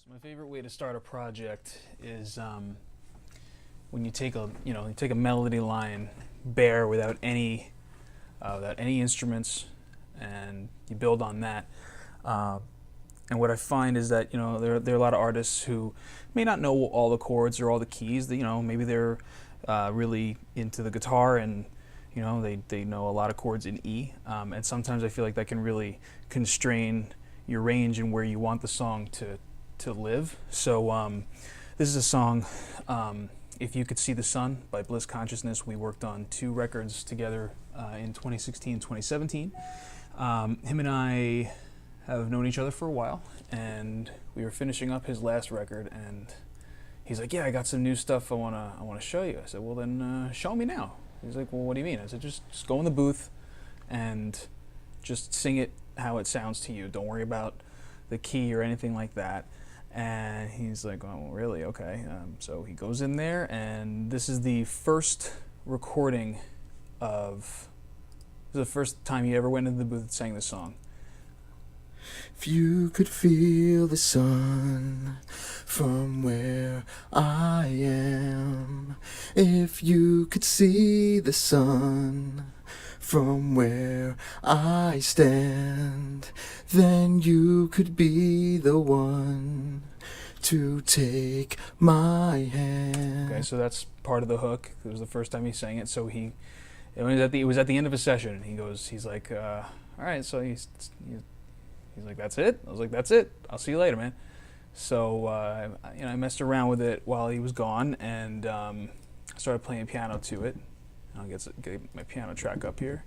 So my favorite way to start a project is when you take a melody line bare without any instruments, and you build on that. And what I find is that there are a lot of artists who may not know all the chords or all the keys. That, maybe they're really into the guitar and they know a lot of chords in E. And sometimes I feel like that can really constrain your range and where you want the song to live. So this is a song, If You Could See the Sun by Bliss Consciousness. We worked on 2 records together in 2016, 2017. Him and I have known each other for a while, and we were finishing up his last record, and he's like, yeah, I got some new stuff I wanna show you. I said, well then show me now. He's like, well, what do you mean? I said, just go in the booth and just sing it how it sounds to you. Don't worry about the key or anything like that. And he's like, oh, really? Okay. So he goes in there, and this is the first recording of, this is the first time he ever went into the booth and sang this song. If you could feel the sun from where I am, if you could see the sun from where I stand, then you could be the one to take my hand. Okay, so that's part of the hook. It was the first time he sang it. So it was at the end of a session, and he's like, all right, so he's like, that's it? I was like, that's it. I'll see you later, man. So I messed around with it while he was gone, and started playing piano to it. I'll get my piano track up here,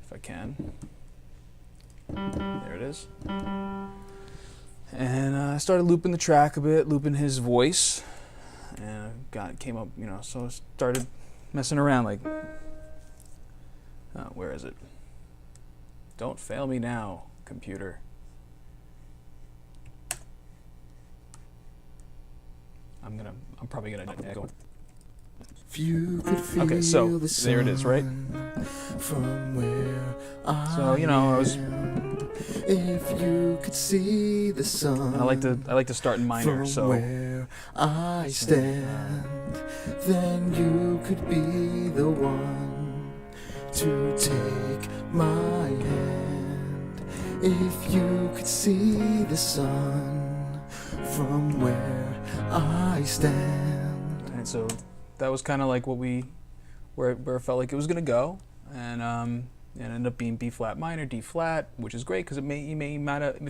if I can. There it is. And I started looping the track a bit, looping his voice, and came up, so I started messing around, like, where is it? Don't fail me now, computer. I'm probably gonna go. If you could feel okay, so the sun there it is, right? From where So I was. If you could see the sun. I like to start in minor. From So where I stand, then you could be the one to take my hand. If you could see the sun from where I stand. And so that was kind of like where it felt like it was gonna go, and it ended up being B flat minor, D flat, which is great because if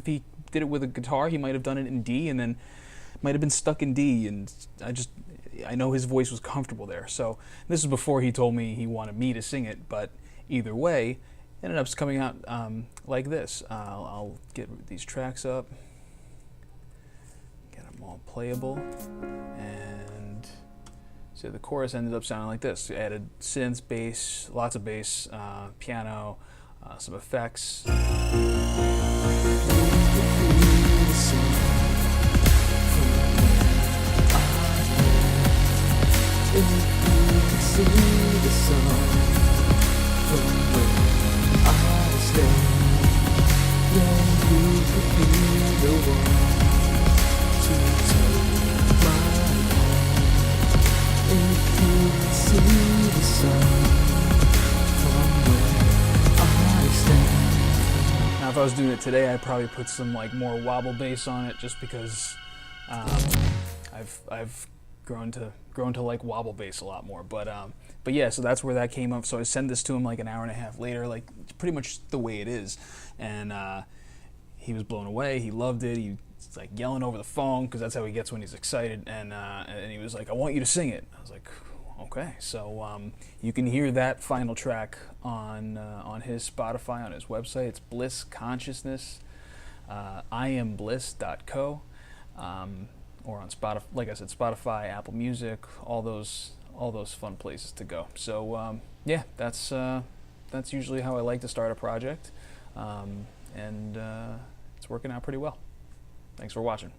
he did it with a guitar, he might have done it in D and then might have been stuck in D, and I know his voice was comfortable there. So this is before he told me he wanted me to sing it, but either way, it ended up coming out like this. I'll get these tracks up, get them all playable, and so the chorus ended up sounding like this. We added synths, bass, lots of bass, piano, some effects. Now, if I was doing it today, I'd probably put some more wobble bass on it, just because I've grown to like wobble bass a lot more. But yeah, so that's where that came up. So I sent this to him like an hour and a half later, like pretty much the way it is, and he was blown away. He loved it. He was like yelling over the phone because that's how he gets when he's excited, and he was like, "I want you to sing it." I was like, okay. So you can hear that final track on his Spotify, on his website. It's Bliss Consciousness, iambliss.co, or on Spotify. Like I said, Spotify, Apple Music, all those fun places to go. So yeah, that's usually how I like to start a project, and it's working out pretty well. Thanks for watching.